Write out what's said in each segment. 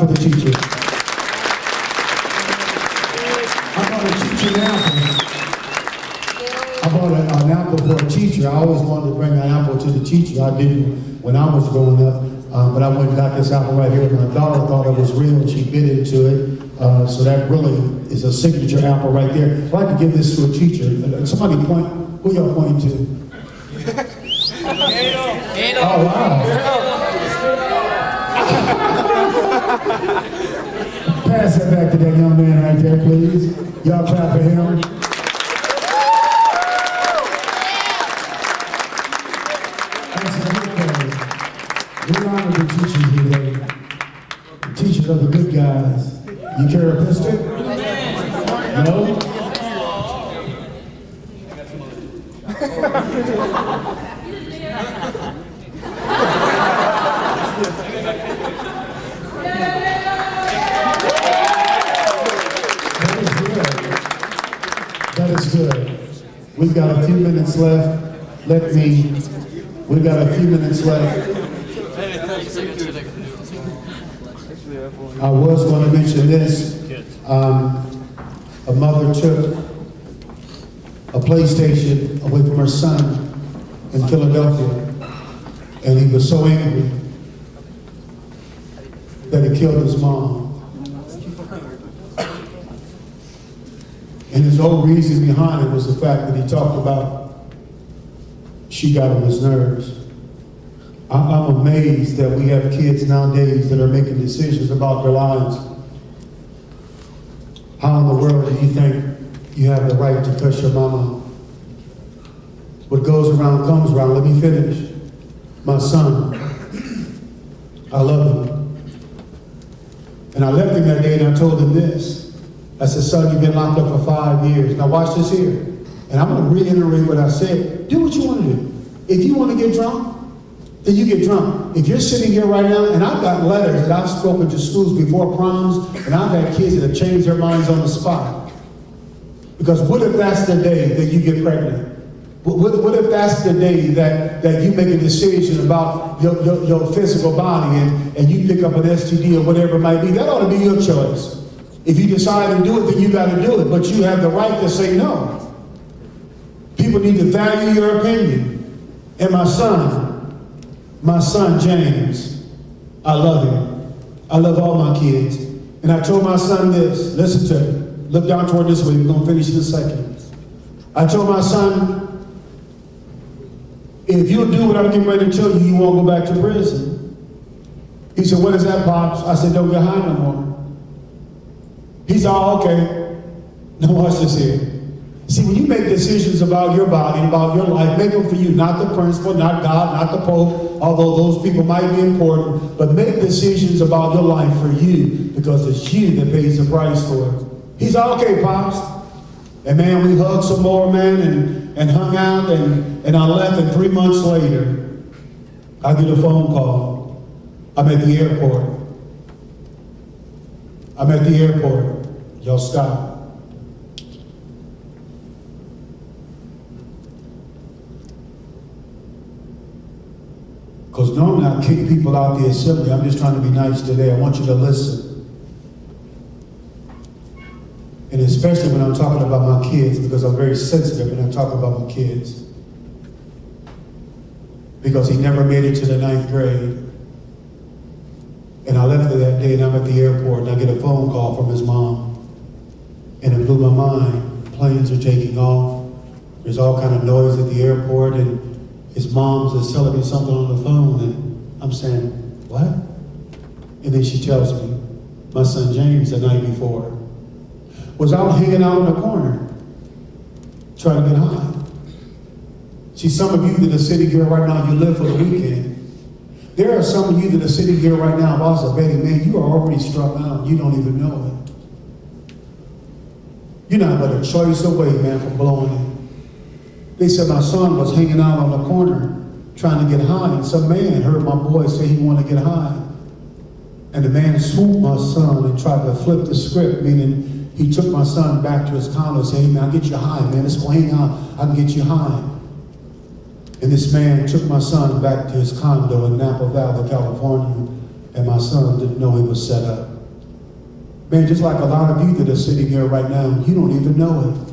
for the teacher. I bought a teacher an apple. I bought an apple for a teacher. I always wanted to bring an apple to the teacher. I didn't when I was growing up, but I went and got this apple right here. My daughter thought it was real and she bit into it. So that really is a signature apple right there. I'd like to give this to a teacher. Somebody point, who y'all pointing to? Oh, wow. Pass that back to that young man right there, please. Y'all clap for him. We honor the teachers today. The teachers are the good guys. You carry a pistol? No? That is good. We've got a few minutes left. We've got a few minutes left. I was going to mention this. A mother took a PlayStation away from her son in Philadelphia, and he was so angry that he killed his mom. And his whole reason behind it was the fact that he talked about she got on his nerves. I'm amazed that we have kids nowadays that are making decisions about their lives. How in the world do you think you have the right to cuss your mama? What goes around comes around. Let me finish. My son, I love him. And I left him that day and I told him this. I said, son, you've been locked up for 5 years. Now watch this here. And I'm going to reiterate what I said. Do what you want to do. If you want to get drunk, then you get drunk. If you're sitting here right now, and I've got letters that I've spoken to schools before proms, and I've had kids that have changed their minds on the spot. Because what if that's the day that you get pregnant? What if that's the day that you make a decision about your physical body and you pick up an STD or whatever it might be? That ought to be your choice. If you decide to do it, then you got to do it. But you have the right to say no. People need to value your opinion. And my son Jennings, I love him. I love all my kids. And I told my son this, listen to me. Look down toward this way, we're going to finish in a second. I told my son, if you'll do what I'm getting ready to tell you, you won't go back to prison. He said, what is that, Pops? I said, don't get high no more. He said, oh, okay. Now watch this here. See, when you make decisions about your body, about your life, make them for you, not the principal, not God, not the Pope, although those people might be important, but make decisions about your life for you, because it's you that pays the price for it. He's all okay, Pops. And man, we hugged some more, man, and hung out, and I left, and 3 months later, I get a phone call. I'm at the airport. Y'all stop. Because normally I kick people out the assembly. I'm just trying to be nice today. I want you to listen. And especially when I'm talking about my kids, because I'm very sensitive when I talk about my kids. Because he never made it to the 9th grade. And I left it that day and I'm at the airport and I get a phone call from his mom. And it blew my mind. Planes are taking off. There's all kind of noise at the airport, and his mom's is telling me something on the phone, and I'm saying, what? And then she tells me, my son James the night before was out hanging out in the corner, trying to get high. See, some of you that are sitting here right now, you live for the weekend. There are some of you that are sitting here right now, if I was a betting man, you are already struck out. You don't even know it. You're not but a choice away, man, from blowing it. They said my son was hanging out on the corner trying to get high, and some man heard my boy say he wanted to get high. And the man swooped my son and tried to flip the script, meaning he took my son back to his condo and said, hey man, I'll get you high, man. Let's go hang out. I can get you high. And this man took my son back to his condo in Napa Valley, California. and my son didn't know he was set up. Man, just like a lot of you that are sitting here right now, you don't even know it.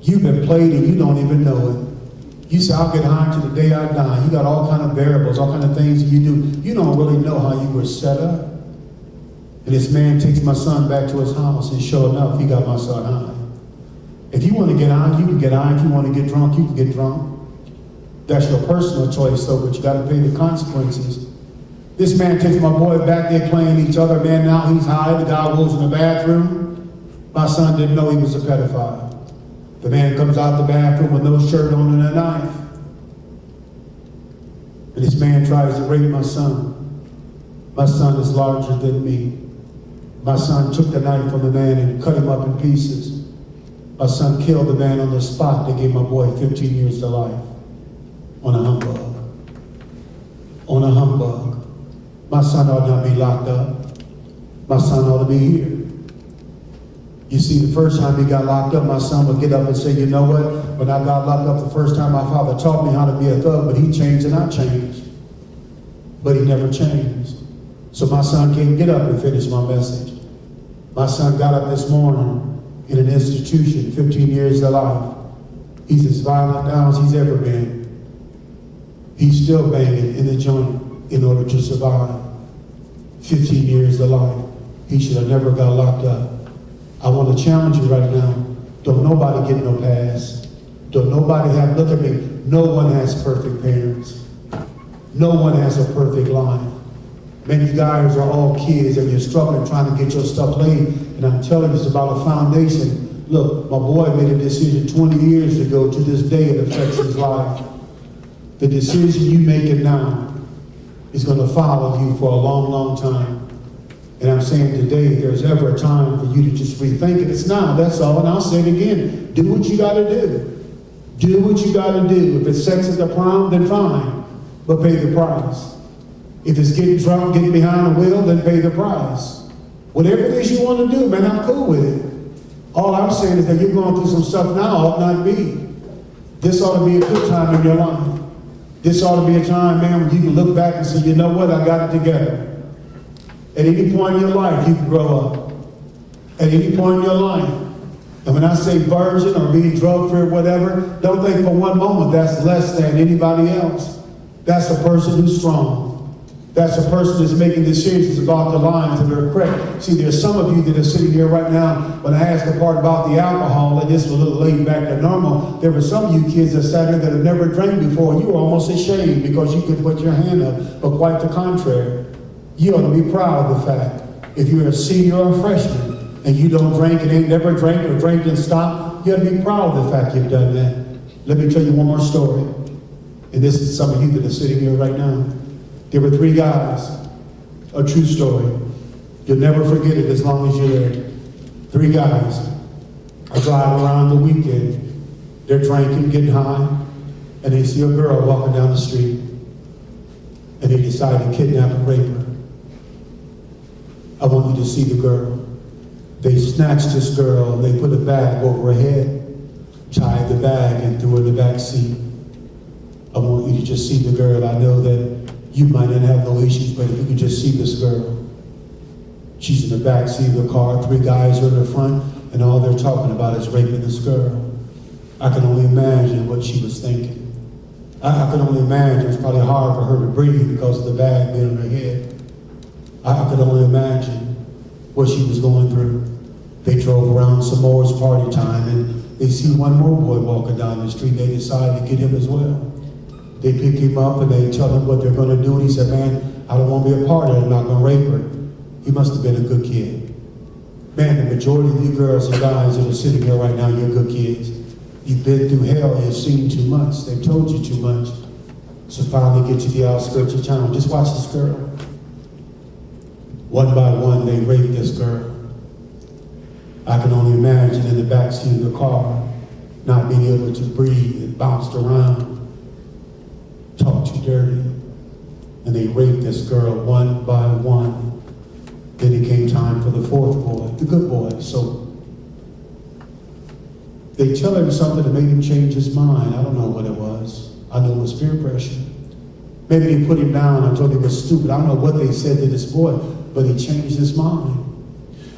You've been played and you don't even know it. You say, I'll get high to the day I die. You got all kind of variables, all kind of things that you do. You don't really know how you were set up. And this man takes my son back to his house, and sure enough, he got my son high. If you want to get high, you can get high. If you want to get drunk, you can get drunk. That's your personal choice, though, but you got to pay the consequences. This man takes my boy back there playing each other. Man, now he's high. The guy goes in the bathroom. My son didn't know he was a pedophile. The man comes out the bathroom with no shirt on and a knife. And this man tries to rape my son. My son is larger than me. My son took the knife from the man and cut him up in pieces. My son killed the man on the spot. They gave my boy 15 years to life. On a humbug. On a humbug. My son ought not be locked up. My son ought to be here. You see, the first time he got locked up, my son would get up and say, you know what? When I got locked up the first time, my father taught me how to be a thug, but he changed and I changed. But he never changed. So my son can't get up and finish my message. My son got up this morning in an institution, 15 years to life. He's as violent now as he's ever been. He's still banging in the joint in order to survive. 15 years to life. He should have never got locked up. I want to challenge you right now. Don't nobody get no pass. Don't nobody have, look at me, no one has perfect parents. No one has a perfect life. Many guys are all kids and you're struggling trying to get your stuff laid. And I'm telling you, it's about a foundation. Look, my boy made a decision 20 years ago. To this day, it affects his life. The decision you make it now is going to follow you for a long, long time. And I'm saying today, if there's ever a time for you to just rethink it, it's now, that's all. And I'll say it again, do what you got to do. Do what you got to do. If it's sex at the prom, then fine, but pay the price. If it's getting drunk, getting behind the wheel, then pay the price. Whatever it is you want to do, man, I'm cool with it. All I'm saying is that you're going through some stuff now, ought not be. This ought to be a good time in your life. This ought to be a time, man, when you can look back and say, you know what, I got it together. At any point in your life, you can grow up. At any point in your life. And when I say virgin or being drug-free or whatever, don't think for one moment that's less than anybody else. That's a person who's strong. That's a person that's making decisions about the lines that are correct. See, there's some of you that are sitting here right now, when I asked the part about the alcohol, and this was a little laid back to normal, there were some of you kids that sat here that had never drank before. You were almost ashamed because you could put your hand up, but quite the contrary. You ought to be proud of the fact, if you're a senior or a freshman, and you don't drink and ain't never drank or drank and stop, you ought to be proud of the fact you've done that. Let me tell you one more story. And this is some of you that are sitting here right now. There were 3 guys, a true story. You'll never forget it as long as you're there. 3 guys are driving around the weekend. They're drinking, getting high, and they see a girl walking down the street. And they decide to kidnap and rape her. I want you to see the girl. They snatched this girl, and they put a bag over her head, tied the bag, and threw her in the back seat. I want you to just see the girl. I know that you might not have no issues, but if you can just see this girl. She's in the back seat of the car, 3 guys are in the front, and all they're talking about is raping this girl. I can only imagine what she was thinking. I can only imagine it's probably hard for her to breathe because of the bag being on her head. I could only imagine what she was going through. They drove around some more, it's party time, and they see one more boy walking down the street. They decide to get him as well. They pick him up and they tell him what they're going to do. And he said, man, I don't want to be a part of it. I'm not going to rape her. He must have been a good kid. Man, the majority of you girls and guys that are sitting here right now, you're good kids. You've been through hell. You've seen too much. They've told you too much. So finally get to the outskirts of town. Just watch this girl. One by one, they rape this girl. I can only imagine in the backseat of the car, not being able to breathe and bounced around. Talk too dirty. And they raped this girl one by one. Then it came time for the 4th boy, the good boy. So they tell him something that made him change his mind. I don't know what it was. I know it was peer pressure. Maybe they put him down and told him he was stupid. I don't know what they said to this boy, but he changed his mind.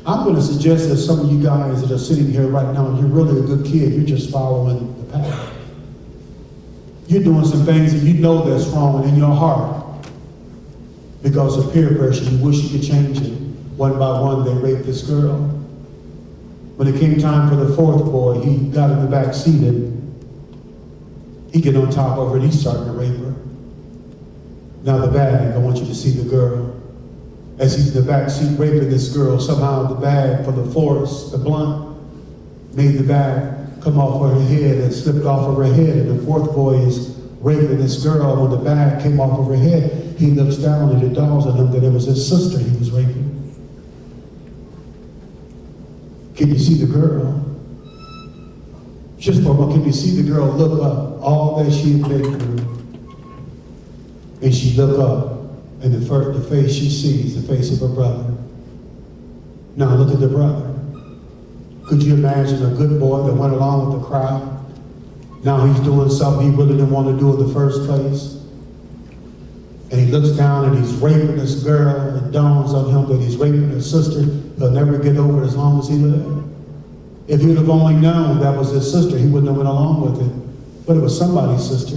I'm going to suggest that some of you guys that are sitting here right now, you're really a good kid. You're just following the path. You're doing some things that you know that's wrong, and in your heart, because of peer pressure, you wish you could change it. One by one, they raped this girl. When it came time for the fourth boy, he got in the back seat and he get on top of her and he's starting to rape her. Now the bag, I want you to see the girl. As he's in the back seat raping this girl, somehow the bag from the force, the blunt, made the bag come off of her head and slipped off of her head. And the fourth boy is raping this girl. When the bag came off of her head, he looks down and it dawns on him that it was his sister he was raping. Can you see the girl? Just for a moment, can you see the girl look up, all that she had been through? And she look up, and the face she sees, the face of her brother. Now look at the brother. Could you imagine a good boy that went along with the crowd? Now he's doing something he really didn't want to do in the first place. And he looks down and he's raping this girl. It dawns on him that he's raping his sister. He'll never get over it as long as he lives. If he would have only known that was his sister, he wouldn't have went along with it. But it was somebody's sister.